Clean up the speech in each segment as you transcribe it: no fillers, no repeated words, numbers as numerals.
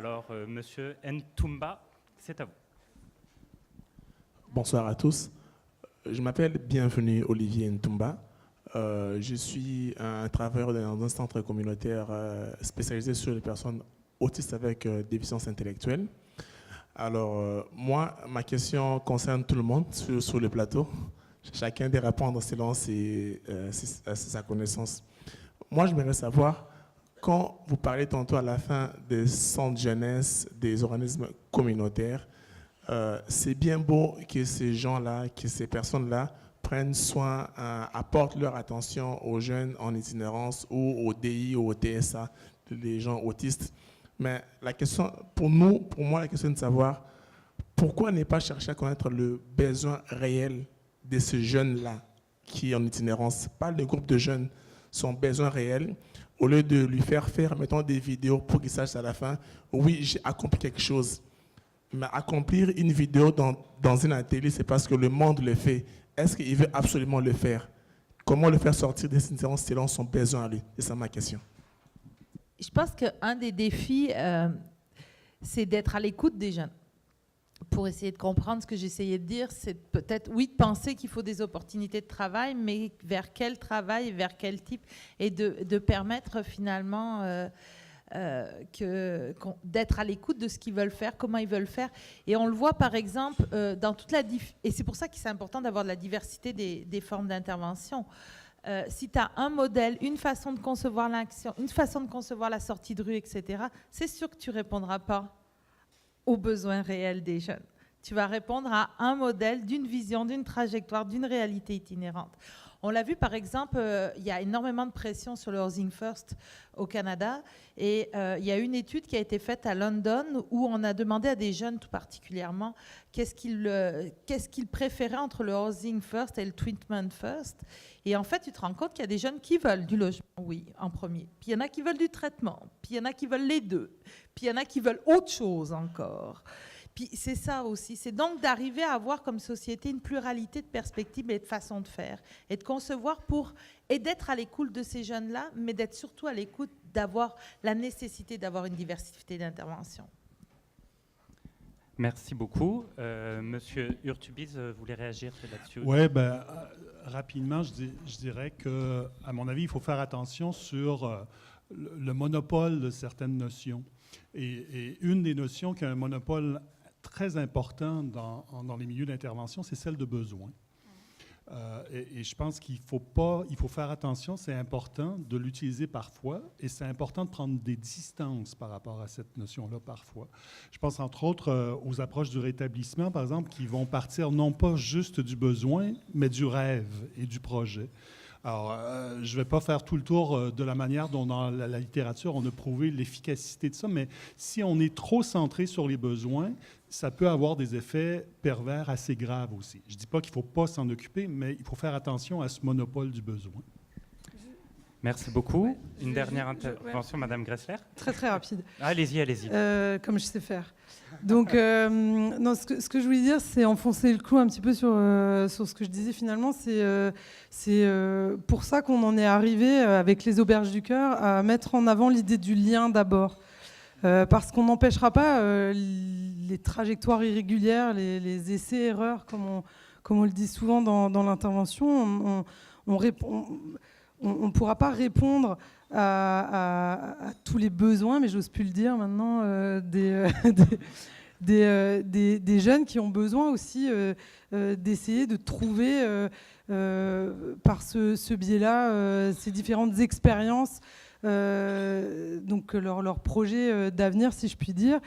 Alors, Monsieur Ntumba, c'est à vous. Bonsoir à tous. Je m'appelle Bienvenue Olivier Ntumba. Je suis un travailleur dans un centre communautaire spécialisé sur les personnes autistes avec déficience intellectuelle. Alors, moi, ma question concerne tout le monde sur le plateau. Chacun doit répondre selon sa connaissance. Moi, j'aimerais savoir, quand vous parlez tantôt à la fin des centres jeunesse, des organismes communautaires, c'est bien beau que ces gens-là, que ces personnes-là prennent soin, apportent leur attention aux jeunes en itinérance ou au DI ou au TSA, les gens autistes. Mais la question, pour moi, la question est de savoir pourquoi ne pas chercher à connaître le besoin réel de ces jeunes-là qui sont en itinérance, pas le groupe de jeunes, son besoin réel, au lieu de lui faire, mettons, des vidéos pour qu'il sache à la fin, oui, j'ai accompli quelque chose. Mais accomplir une vidéo dans une atelier, c'est parce que le monde le fait. Est-ce qu'il veut absolument le faire? Comment le faire sortir des itinérance selon son besoin à lui? C'est ça ma question. Je pense qu'un des défis, c'est d'être à l'écoute des jeunes. Pour essayer de comprendre ce que j'essayais de dire, c'est peut-être, oui, de penser qu'il faut des opportunités de travail, mais vers quel travail, vers quel type, et de permettre finalement d'être à l'écoute de ce qu'ils veulent faire, comment ils veulent faire. Et on le voit par exemple dans toute la... Et c'est pour ça que c'est important d'avoir de la diversité des formes d'intervention. Si tu as un modèle, une façon de concevoir l'action, une façon de concevoir la sortie de rue, etc., c'est sûr que tu ne répondras pas aux besoins réels des jeunes. Tu vas répondre à un modèle d'une vision, d'une trajectoire, d'une réalité itinérante. On l'a vu, par exemple, il y a énormément de pression sur le Housing First au Canada et il y a une étude qui a été faite à London où on a demandé à des jeunes tout particulièrement qu'est-ce qu'ils préféraient entre le Housing First et le Treatment First. Et en fait, tu te rends compte qu'il y a des jeunes qui veulent du logement, oui, en premier. Puis il y en a qui veulent du traitement. Puis il y en a qui veulent les deux. Puis il y en a qui veulent autre chose encore. Puis c'est ça aussi, c'est donc d'arriver à avoir comme société une pluralité de perspectives et de façons de faire et de concevoir et d'être à l'écoute de ces jeunes-là, mais d'être surtout à l'écoute d'avoir la nécessité d'avoir une diversité d'intervention. Merci beaucoup. Monsieur Urtubise, vous voulez réagir là-dessus? Oui, rapidement, je dirais qu'à mon avis, il faut faire attention sur le monopole de certaines notions. Et une des notions qui a un monopole très important dans les milieux d'intervention, c'est celle de besoin. Et je pense qu'il faut faire attention, c'est important de l'utiliser parfois, et c'est important de prendre des distances par rapport à cette notion-là parfois. Je pense entre autres aux approches du rétablissement, par exemple, qui vont partir non pas juste du besoin, mais du rêve et du projet. Alors, je ne vais pas faire tout le tour de la manière dont dans la littérature on a prouvé l'efficacité de ça, mais si on est trop centré sur les besoins, ça peut avoir des effets pervers assez graves aussi. Je ne dis pas qu'il ne faut pas s'en occuper, mais il faut faire attention à ce monopole du besoin. Merci beaucoup. Une dernière intervention, Madame Gressler. Très, très rapide. Allez-y, allez-y. Comme je sais faire. Donc, non, ce que je voulais dire, c'est enfoncer le clou un petit peu sur ce que je disais finalement. C'est pour ça qu'on en est arrivé, avec les Auberges du Cœur, à mettre en avant l'idée du lien d'abord. Parce qu'on n'empêchera pas les trajectoires irrégulières, les essais-erreurs, comme on le dit souvent dans l'intervention. On ne pourra pas répondre à tous les besoins, mais j'ose plus le dire maintenant, des jeunes qui ont besoin aussi d'essayer de trouver par ce biais-là ces différentes expériences, donc leur projet d'avenir, si je puis dire.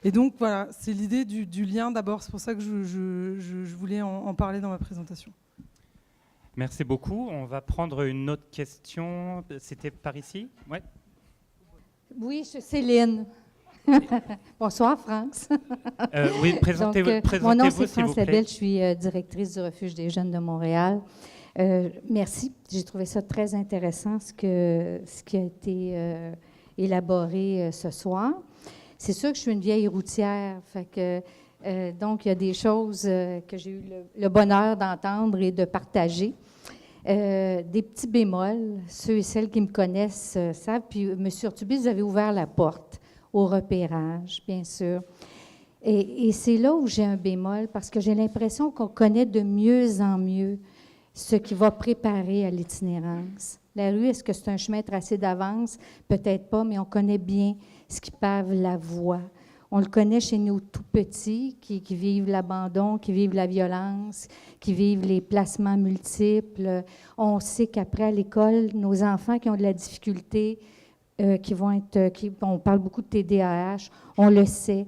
Et donc voilà, c'est l'idée du lien d'abord. C'est pour ça que je voulais en parler dans ma présentation. Merci beaucoup. On va prendre une autre question. C'était par ici? Ouais. Oui, je suis Céline. Bonsoir, France. Oui, présentez-vous. Mon nom, c'est France Labelle. Je suis directrice du Refuge des jeunes de Montréal. Merci. J'ai trouvé ça très intéressant, ce qui a été élaboré ce soir. C'est sûr que je suis une vieille routière, fait que donc, il y a des choses que j'ai eu le bonheur d'entendre et de partager. Des petits bémols, ceux et celles qui me connaissent savent. Puis, M. Urtubis, vous avez ouvert la porte au repérage, bien sûr. Et c'est là où j'ai un bémol, parce que j'ai l'impression qu'on connaît de mieux en mieux ce qui va préparer à l'itinérance. La rue, est-ce que c'est un chemin tracé d'avance? Peut-être pas, mais on connaît bien ce qui pave la voie. On le connaît chez nos tout petits qui vivent l'abandon, qui vivent la violence, qui vivent les placements multiples. On sait qu'après à l'école, nos enfants qui ont de la difficulté, on parle beaucoup de TDAH, on le sait.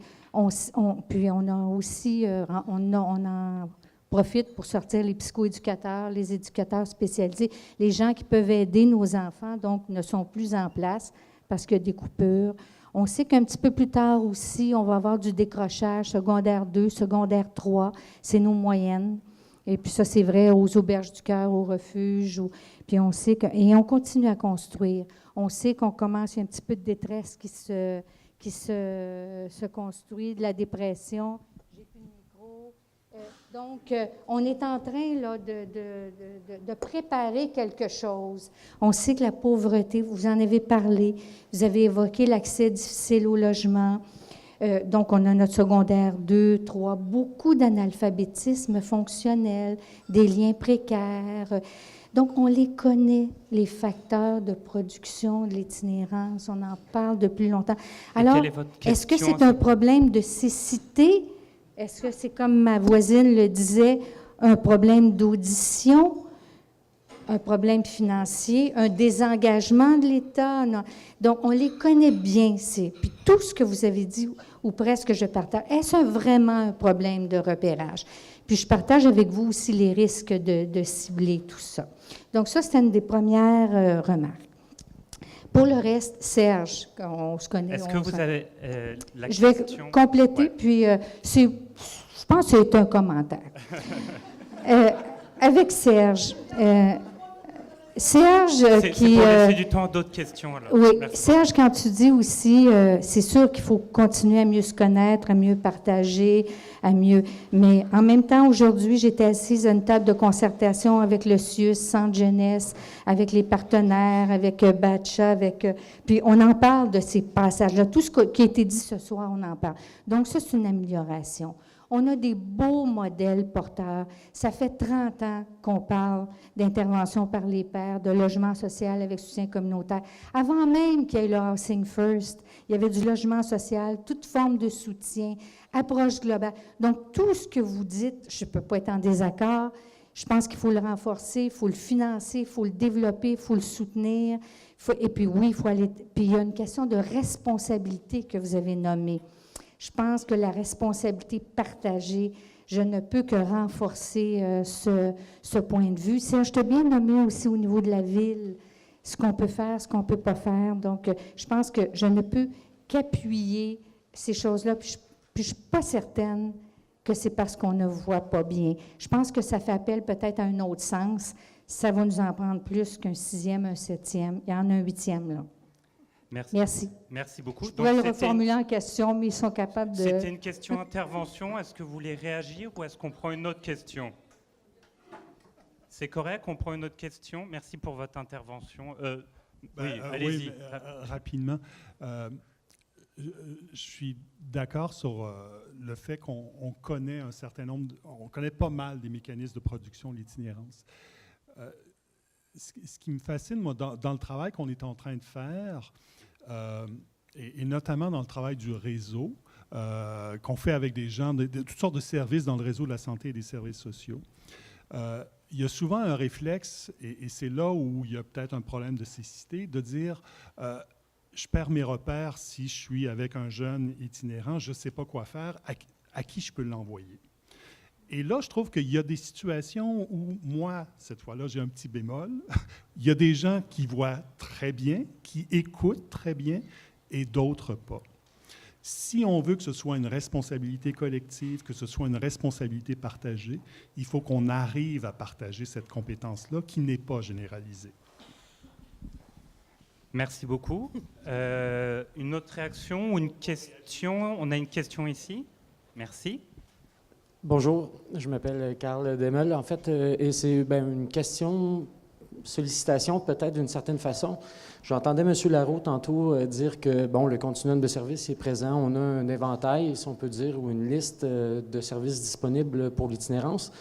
Puis on a aussi, on en profite pour sortir les psychoéducateurs, les éducateurs spécialisés, les gens qui peuvent aider nos enfants, donc ne sont plus en place parce qu'il y a des coupures. On sait qu'un petit peu plus tard aussi, on va avoir du décrochage, secondaire 2, secondaire 3, c'est nos moyennes. Et puis ça, c'est vrai aux auberges du cœur, aux refuges. Puis on sait et on continue à construire. On sait qu'on commence, il y a un petit peu de détresse qui se construit, de la dépression. J'ai plus le micro. Donc, on est en train là, de préparer quelque chose. On sait que la pauvreté, vous en avez parlé, vous avez évoqué l'accès difficile au logement. Donc, on a notre secondaire 2, 3, beaucoup d'analphabétisme fonctionnel, des liens précaires. Donc, on les connaît, les facteurs de production de l'itinérance. On en parle depuis longtemps. Alors, est-ce que c'est un problème de cécité? Est-ce que c'est, comme ma voisine le disait, un problème d'audition, un problème financier, un désengagement de l'État? Non. Donc, on les connaît bien. Puis tout ce que vous avez dit, ou presque je partage, est-ce vraiment un problème de repérage? Puis je partage avec vous aussi les risques de cibler tout ça. Donc ça, c'est une des premières remarques. Pour le reste, Serge, on se connaît. Est-ce que vous avez la question? Je vais compléter, ouais. Puis je pense que c'est un commentaire. Avec Serge, Serge qui... C'est pour laisser du temps à d'autres questions. Alors. Oui, merci. Serge, quand tu dis aussi, c'est sûr qu'il faut continuer à mieux se connaître, à mieux partager, à mieux... Mais en même temps, aujourd'hui, j'étais assise à une table de concertation avec le CIUS, Centre Jeunesse, avec les partenaires, avec Batcha, puis on en parle de ces passages-là. Tout ce qui a été dit ce soir, on en parle. Donc ça, c'est une amélioration. On a des beaux modèles porteurs. Ça fait 30 ans qu'on parle d'intervention par les pairs, de logement social avec soutien communautaire. Avant même qu'il y ait le Housing First, il y avait du logement social, toute forme de soutien, approche globale. Donc, tout ce que vous dites, je ne peux pas être en désaccord. Je pense qu'il faut le renforcer, il faut le financer, il faut le développer, il faut le soutenir. Et puis oui, il faut aller... Puis il y a une question de responsabilité que vous avez nommée. Je pense que la responsabilité partagée, je ne peux que renforcer ce point de vue. Serge, je t'ai bien nommé aussi au niveau de la ville, ce qu'on peut faire, ce qu'on ne peut pas faire. Donc, je pense que je ne peux qu'appuyer ces choses-là. Puis je ne suis pas certaine que c'est parce qu'on ne voit pas bien. Je pense que ça fait appel peut-être à un autre sens. Ça va nous en prendre plus qu'un 6e, un 7e. Il y en a un 8e, là. Merci. Merci beaucoup. Je pourrais le reformuler en question, mais ils sont capables de... C'était une question intervention. Est-ce que vous voulez réagir ou est-ce qu'on prend une autre question? C'est correct, on prend une autre question. Merci pour votre intervention. Oui, allez-y. Rapidement. Je suis d'accord sur le fait qu'on connaît un certain nombre, on connaît pas mal des mécanismes de production de l'itinérance. Ce qui me fascine, moi, dans le travail qu'on est en train de faire, et notamment dans le travail du réseau, qu'on fait avec des gens de toutes sortes de services dans le réseau de la santé et des services sociaux, il y a souvent un réflexe, et c'est là où il y a peut-être un problème de cécité, de dire je perds mes repères si je suis avec un jeune itinérant, je ne sais pas quoi faire, à qui je peux l'envoyer? Et là, je trouve qu'il y a des situations où, moi, cette fois-là, j'ai un petit bémol. Il y a des gens qui voient très bien, qui écoutent très bien, et d'autres pas. Si on veut que ce soit une responsabilité collective, que ce soit une responsabilité partagée, il faut qu'on arrive à partager cette compétence-là qui n'est pas généralisée. Merci beaucoup. Une autre réaction ou une question? On a une question ici. Merci. Bonjour, je m'appelle Carl Demel. En fait, et c'est une question sollicitation, peut-être d'une certaine façon. J'entendais M. Larreau tantôt dire que, bon, le continuum de services est présent. On a un éventail, si on peut dire, ou une liste de services disponibles pour l'itinérance.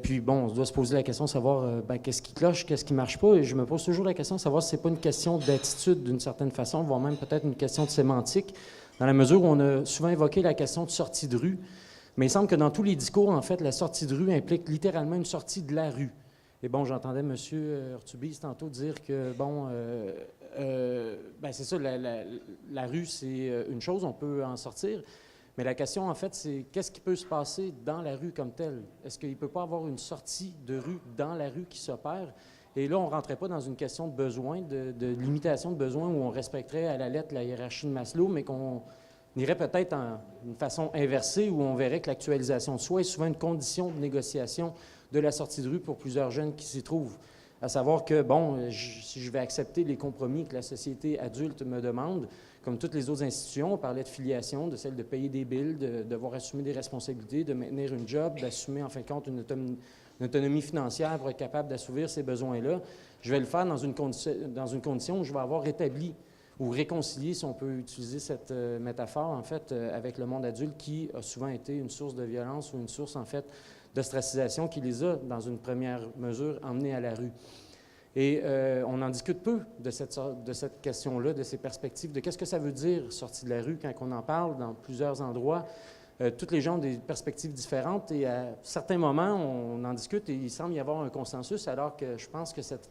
Puis, bon, on doit se poser la question de savoir qu'est-ce qui cloche, qu'est-ce qui ne marche pas. Et je me pose toujours la question de savoir si ce n'est pas une question d'attitude d'une certaine façon, voire même peut-être une question de sémantique, dans la mesure où on a souvent évoqué la question de sortie de rue. Mais il semble que dans tous les discours, en fait, la sortie de rue implique littéralement une sortie de la rue. Et bon, j'entendais M. Urtubise tantôt dire que, bon, c'est ça, la rue, c'est une chose, on peut en sortir. Mais la question, en fait, c'est qu'est-ce qui peut se passer dans la rue comme telle? Est-ce qu'il ne peut pas avoir une sortie de rue dans la rue qui s'opère? Et là, on ne rentrait pas dans une question de besoin, de limitation de besoin, où on respecterait à la lettre la hiérarchie de Maslow, mais qu'on irait peut-être en une façon inversée, où on verrait que l'actualisation de soi est souvent une condition de négociation de la sortie de rue pour plusieurs jeunes qui s'y trouvent. À savoir que, bon, si je vais accepter les compromis que la société adulte me demande, comme toutes les autres institutions, on parlait de filiation, de celle de payer des billes, de devoir assumer des responsabilités, de maintenir une job, d'assumer en fin de compte une autonomie financière pour être capable d'assouvir ces besoins-là. Je vais le faire dans une condition où je vais avoir rétabli ou réconcilié, si on peut utiliser cette métaphore, en fait, avec le monde adulte qui a souvent été une source de violence ou une source, en fait, d'ostracisation qui les a, dans une première mesure, emmenés à la rue. Et on en discute peu de cette question-là, de ces perspectives, de qu'est-ce que ça veut dire, sortie de la rue, quand on en parle dans plusieurs endroits. Toutes les gens ont des perspectives différentes et à certains moments, on en discute et il semble y avoir un consensus, alors que je pense que cette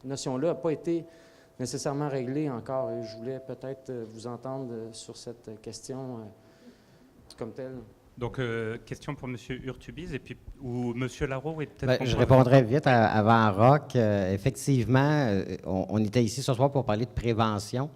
notion-là n'a pas été nécessairement réglée encore. Et je voulais peut-être vous entendre sur cette question comme telle. Donc, question pour M. Urtubise, et puis, ou M. Larreau, et peut-être... Je répondrai vite avant Roch. Effectivement, on était ici ce soir pour parler de prévention.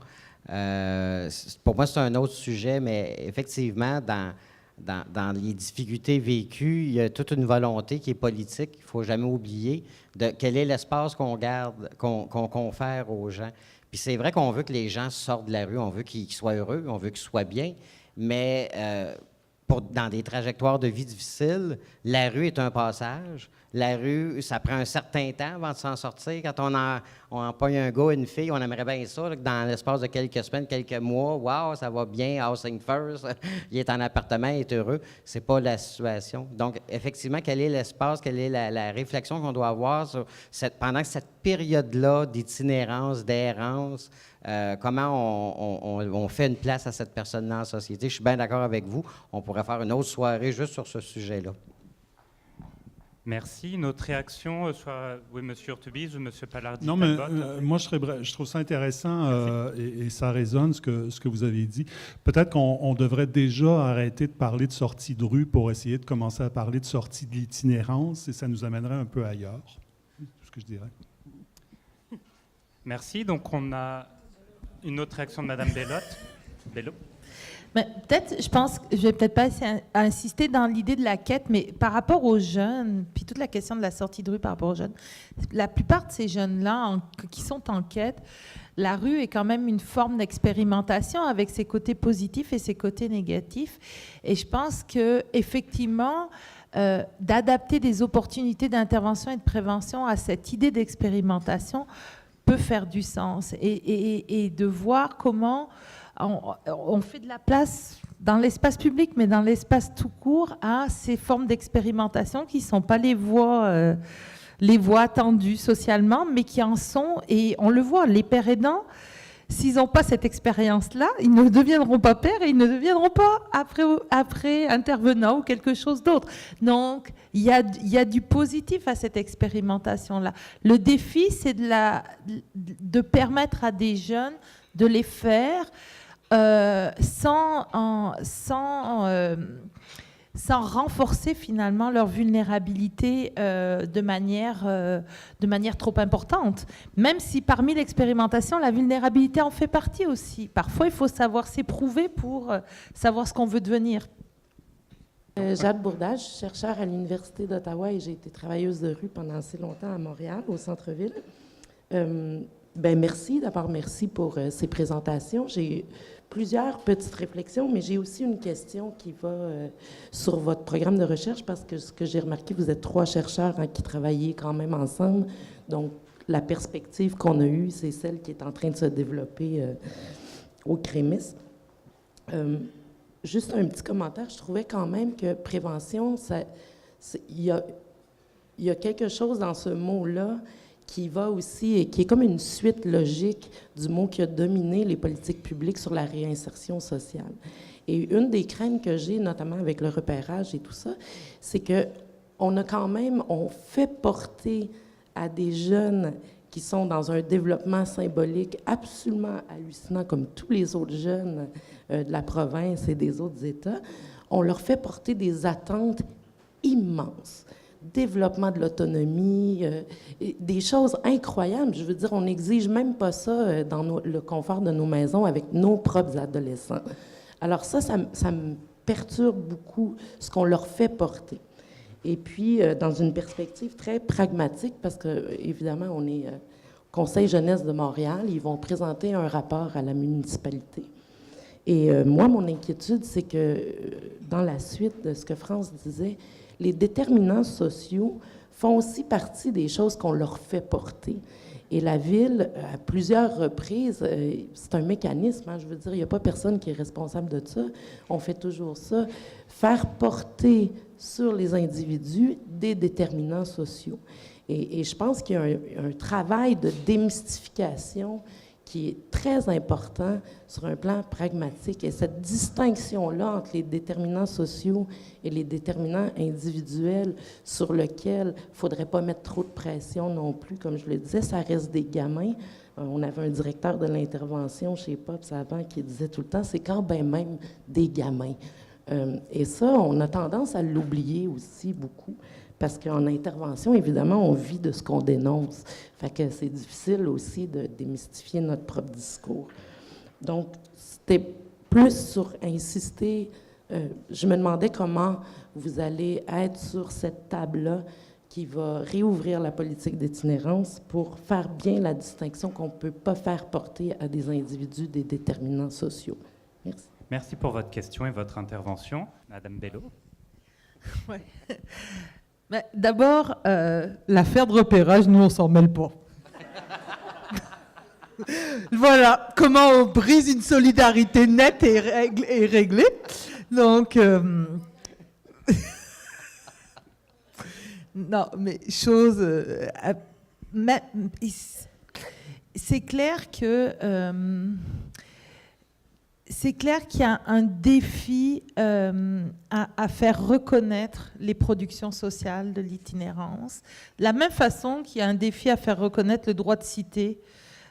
Pour moi, c'est un autre sujet, mais effectivement, dans les difficultés vécues, il y a toute une volonté qui est politique, il ne faut jamais oublier, de quel est l'espace qu'on garde, qu'on confère aux gens. Puis c'est vrai qu'on veut que les gens sortent de la rue, on veut qu'ils soient heureux, on veut qu'ils soient bien, mais... dans des trajectoires de vie difficiles, la rue est un passage. La rue, ça prend un certain temps avant de s'en sortir. Quand on empoigne un gars, une fille, on aimerait bien ça, là, que dans l'espace de quelques semaines, quelques mois, wow, ça va bien, housing first, il est en appartement, il est heureux. C'est pas la situation. Donc, effectivement, quel est l'espace, quelle est la réflexion qu'on doit avoir sur pendant cette période-là d'itinérance, d'errance, comment on fait une place à cette personne-là en société. Je suis bien d'accord avec vous. On pourrait faire une autre soirée juste sur ce sujet-là. Merci. Notre réaction, soit oui, M. Urtubise ou M. Palardi. Non, mais moi, je trouve ça intéressant et ça résonne ce que vous avez dit. Peut-être qu'on devrait déjà arrêter de parler de sortie de rue pour essayer de commencer à parler de sortie de l'itinérance et ça nous amènerait un peu ailleurs. C'est tout ce que je dirais. Merci. Donc, on a une autre réaction de Mme Bello. Mais peut-être, je pense que je vais peut-être pas insister dans l'idée de la quête, mais par rapport aux jeunes, puis toute la question de la sortie de rue par rapport aux jeunes, la plupart de ces jeunes-là qui sont en quête, la rue est quand même une forme d'expérimentation avec ses côtés positifs et ses côtés négatifs. Et je pense que effectivement, d'adapter des opportunités d'intervention et de prévention à cette idée d'expérimentation peut faire du sens et de voir comment on fait de la place dans l'espace public, mais dans l'espace tout court, à ces formes d'expérimentation qui ne sont pas les voies attendues socialement, mais qui en sont, et on le voit, les pères aidants, s'ils n'ont pas cette expérience-là, ils ne deviendront pas pères et ils ne deviendront pas après intervenants ou quelque chose d'autre. Donc, il y a du positif à cette expérimentation-là. Le défi, c'est de permettre à des jeunes de les faire sans renforcer finalement leur vulnérabilité de manière trop importante. Même si parmi l'expérimentation, la vulnérabilité en fait partie aussi. Parfois, il faut savoir s'éprouver pour savoir ce qu'on veut devenir. Jade Bourdage, je suis chercheure à l'Université d'Ottawa et j'ai été travailleuse de rue pendant assez longtemps à Montréal, au centre-ville. Merci. D'abord, merci pour ces présentations. J'ai plusieurs petites réflexions, mais j'ai aussi une question qui va sur votre programme de recherche parce que ce que j'ai remarqué, vous êtes 3 chercheurs qui travaillez quand même ensemble. Donc, la perspective qu'on a eue, c'est celle qui est en train de se développer au Crémis. Juste un petit commentaire, je trouvais quand même que prévention, il y a quelque chose dans ce mot-là qui va aussi, et qui est comme une suite logique du mot qui a dominé les politiques publiques sur la réinsertion sociale. Et une des craintes que j'ai, notamment avec le repérage et tout ça, c'est que on fait porter à des jeunes qui sont dans un développement symbolique absolument hallucinant, comme tous les autres jeunes de la province et des autres États, on leur fait porter des attentes immenses. Développement de l'autonomie, des choses incroyables. Je veux dire, on n'exige même pas ça dans le confort de nos maisons avec nos propres adolescents. Alors ça me perturbe beaucoup ce qu'on leur fait porter. Et puis, dans une perspective très pragmatique, parce que évidemment, on est Conseil jeunesse de Montréal, ils vont présenter un rapport à la municipalité. Et moi, mon inquiétude, c'est que dans la suite de ce que France disait, les déterminants sociaux font aussi partie des choses qu'on leur fait porter. Et la Ville, à plusieurs reprises, c'est un mécanisme, hein, je veux dire, il n'y a pas personne qui est responsable de ça. On fait toujours ça. Faire porter sur les individus des déterminants sociaux. Et je pense qu'il y a un travail de démystification qui est très important sur un plan pragmatique. Et cette distinction-là entre les déterminants sociaux et les déterminants individuels sur lesquels il ne faudrait pas mettre trop de pression non plus, comme je le disais, ça reste des gamins. On avait un directeur de l'intervention chez POPS avant qui disait tout le temps, c'est quand même des gamins. Et ça, on a tendance à l'oublier aussi beaucoup. Parce qu'en intervention, évidemment, on vit de ce qu'on dénonce. Fait que c'est difficile aussi de démystifier notre propre discours. Donc, c'était plus sur insister. Je me demandais comment vous allez être sur cette table-là qui va réouvrir la politique d'itinérance pour faire bien la distinction qu'on ne peut pas faire porter à des individus des déterminants sociaux. Merci. Merci pour votre question et votre intervention. Madame Bello. Ouais. D'abord, l'affaire de repérage, nous, on s'en mêle pas. Voilà comment on brise une solidarité nette et réglée. Donc, non, mais c'est clair que... c'est clair qu'il y a un défi à faire reconnaître les productions sociales de l'itinérance, de la même façon qu'il y a un défi à faire reconnaître le droit de cité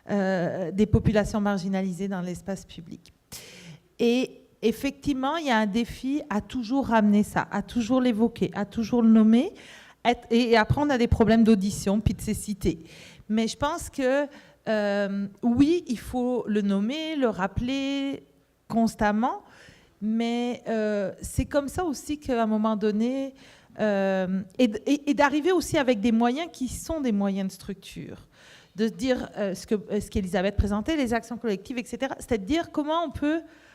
des populations marginalisées dans l'espace public. Et effectivement, il y a un défi à toujours ramener ça, à toujours l'évoquer, à toujours le nommer, et après on a des problèmes d'audition puis de cécité. Mais je pense que oui, il faut le nommer, le rappeler constamment, mais c'est comme ça aussi qu'à un moment donné, et d'arriver aussi avec des moyens qui sont des moyens de structure, de se dire ce qu'Elisabeth présentait, les actions collectives, etc. C'est-à-dire comment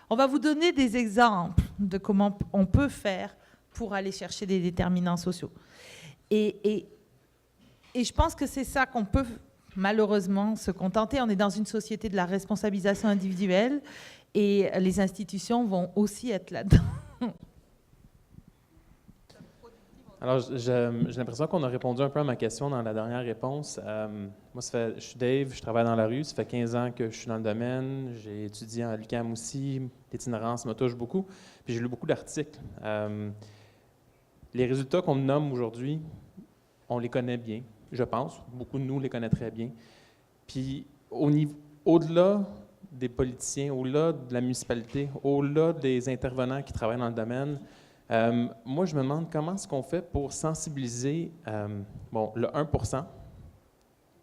on va vous donner des exemples de comment on peut faire pour aller chercher des déterminants sociaux. Et je pense que c'est ça qu'on peut malheureusement se contenter. On est dans une société de la responsabilisation individuelle et les institutions vont aussi être là-dedans. Alors, j'ai l'impression qu'on a répondu un peu à ma question dans la dernière réponse. Moi, je suis Dave, je travaille dans la rue, ça fait 15 ans que je suis dans le domaine, j'ai étudié à l'UQAM aussi, l'itinérance me touche beaucoup, puis j'ai lu beaucoup d'articles. Les résultats qu'on me nomme aujourd'hui, on les connaît bien, je pense, beaucoup de nous les connaissent très bien. Puis, au-delà des politiciens, au-delà de la municipalité, au-delà des intervenants qui travaillent dans le domaine, moi, je me demande comment est-ce qu'on fait pour sensibiliser le 1%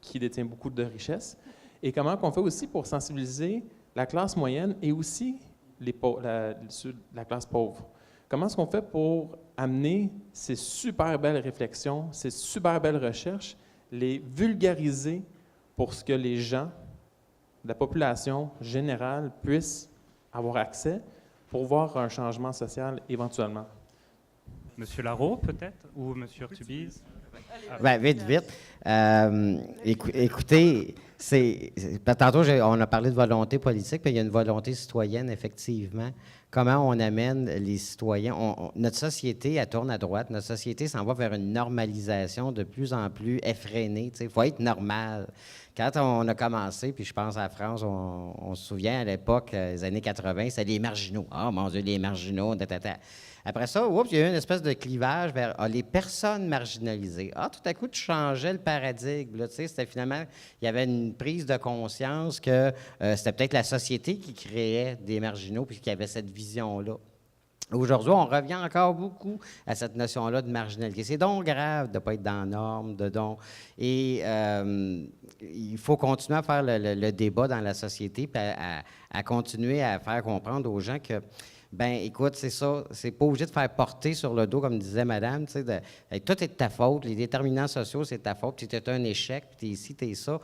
qui détient beaucoup de richesses et comment on fait aussi pour sensibiliser la classe moyenne et aussi la classe pauvre. Comment est-ce qu'on fait pour amener ces super belles réflexions, ces super belles recherches, les vulgariser pour ce que les gens, la population générale, puissent avoir accès pour voir un changement social éventuellement? Monsieur Larreau, peut-être, ou Monsieur Urtubise? Ben, vite. Écoutez, tantôt, on a parlé de volonté politique, puis il y a une volonté citoyenne, effectivement. Comment on amène les citoyens? Notre société, elle tourne à droite. Notre société s'en va vers une normalisation de plus en plus effrénée. Il faut être normal. Quand on a commencé, puis je pense à la France, on se souvient à l'époque, les années 80, c'était les marginaux. Ah, mon Dieu, les marginaux, Après ça, il y a eu une espèce de clivage vers les personnes marginalisées. Tout à coup, tu changeais le paradigme. Là, c'était finalement, il y avait une prise de conscience que c'était peut-être la société qui créait des marginaux puis qu'il y avait cette vision-là. Aujourd'hui, on revient encore beaucoup à cette notion-là de marginalité. C'est donc grave de ne pas être dans la norme, et il faut continuer à faire le débat dans la société puis à continuer à faire comprendre aux gens que ben, écoute, c'est ça. C'est pas obligé de faire porter sur le dos, comme disait madame, tout est de ta faute. Les déterminants sociaux, c'est de ta faute. Puis tu es un échec, puis tu es ici, tu es ça.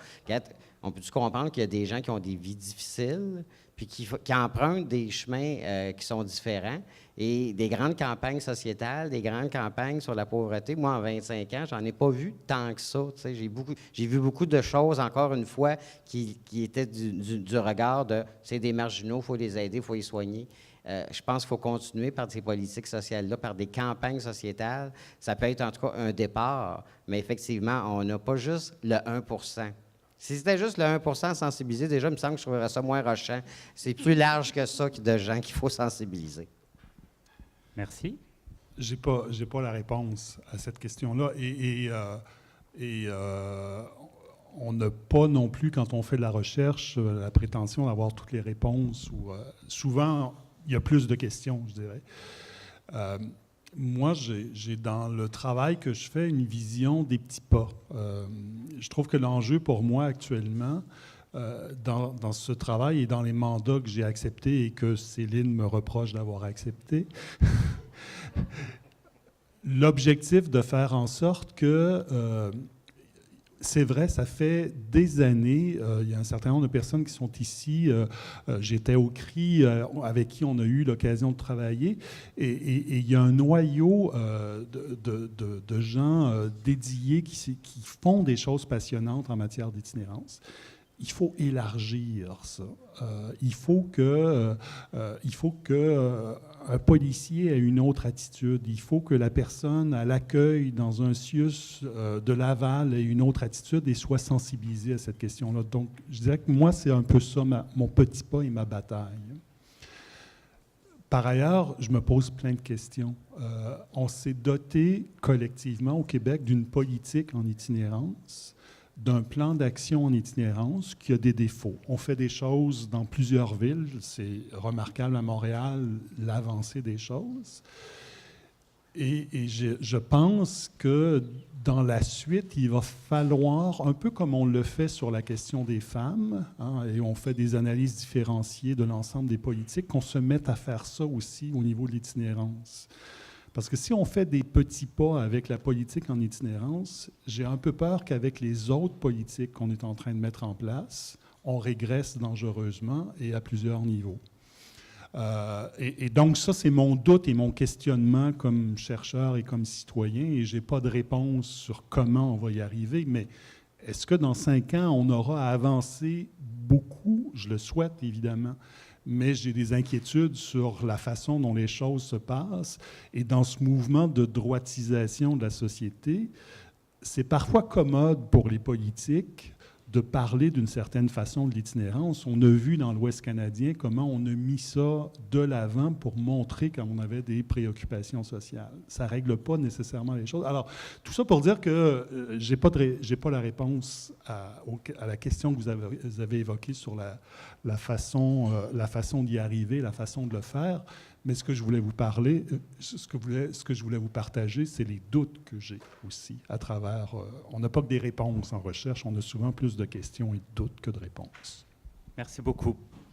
On peut-tu comprendre qu'il y a des gens qui ont des vies difficiles, puis qui empruntent des chemins qui sont différents, et des grandes campagnes sociétales, des grandes campagnes sur la pauvreté. Moi, en 25 ans, j'en ai pas vu tant que ça. J'ai vu beaucoup de choses, encore une fois, qui étaient du regard de c'est des marginaux, il faut les aider, il faut les soigner. Je pense qu'il faut continuer par ces politiques sociales-là, par des campagnes sociétales. Ça peut être en tout cas un départ, mais effectivement, on n'a pas juste le 1 %. Si c'était juste le 1 % sensibilisé, déjà, il me semble que je trouverais ça moins rochant. C'est plus large que ça de gens qu'il faut sensibiliser. Merci. J'ai pas la réponse à cette question-là. On n'a pas non plus, quand on fait de la recherche, la prétention d'avoir toutes les réponses. Souvent, il y a plus de questions, je dirais. Moi, j'ai dans le travail que je fais une vision des petits pas. Je trouve que l'enjeu pour moi actuellement, dans ce travail et dans les mandats que j'ai acceptés et que Céline me reproche d'avoir acceptés, l'objectif de faire en sorte que... c'est vrai, ça fait des années, il y a un certain nombre de personnes qui sont ici, j'étais au CRI, avec qui on a eu l'occasion de travailler, et il y a un noyau de gens dédiés qui font des choses passionnantes en matière d'itinérance. Il faut élargir ça. Il faut que un policier ait une autre attitude. Il faut que la personne à l'accueil dans un CIUS de Laval ait une autre attitude et soit sensibilisée à cette question-là. Donc, je dirais que moi, c'est un peu ça, mon petit pas et ma bataille. Par ailleurs, je me pose plein de questions. On s'est doté collectivement au Québec d'une politique en itinérance, d'un plan d'action en itinérance qui a des défauts. On fait des choses dans plusieurs villes. C'est remarquable à Montréal, l'avancée des choses. Et je pense que dans la suite, il va falloir, un peu comme on le fait sur la question des femmes, et on fait des analyses différenciées de l'ensemble des politiques, qu'on se mette à faire ça aussi au niveau de l'itinérance. Parce que si on fait des petits pas avec la politique en itinérance, j'ai un peu peur qu'avec les autres politiques qu'on est en train de mettre en place, on régresse dangereusement et à plusieurs niveaux. Et donc ça, c'est mon doute et mon questionnement comme chercheur et comme citoyen, et je n'ai pas de réponse sur comment on va y arriver, mais est-ce que dans 5 ans, on aura avancé beaucoup? Je le souhaite, évidemment. Mais j'ai des inquiétudes sur la façon dont les choses se passent. Et dans ce mouvement de droitisation de la société, c'est parfois commode pour les politiques de parler d'une certaine façon de l'itinérance. On a vu dans l'Ouest canadien comment on a mis ça de l'avant pour montrer qu'on avait des préoccupations sociales. Ça ne règle pas nécessairement les choses. Alors, tout ça pour dire que je n'ai pas la réponse à la question que vous avez évoquée sur la façon d'y arriver, la façon de le faire. Mais ce que je voulais vous parler, ce que je voulais vous partager, c'est les doutes que j'ai aussi à travers... on n'a pas que des réponses en recherche, on a souvent plus de questions et de doutes que de réponses. Merci beaucoup.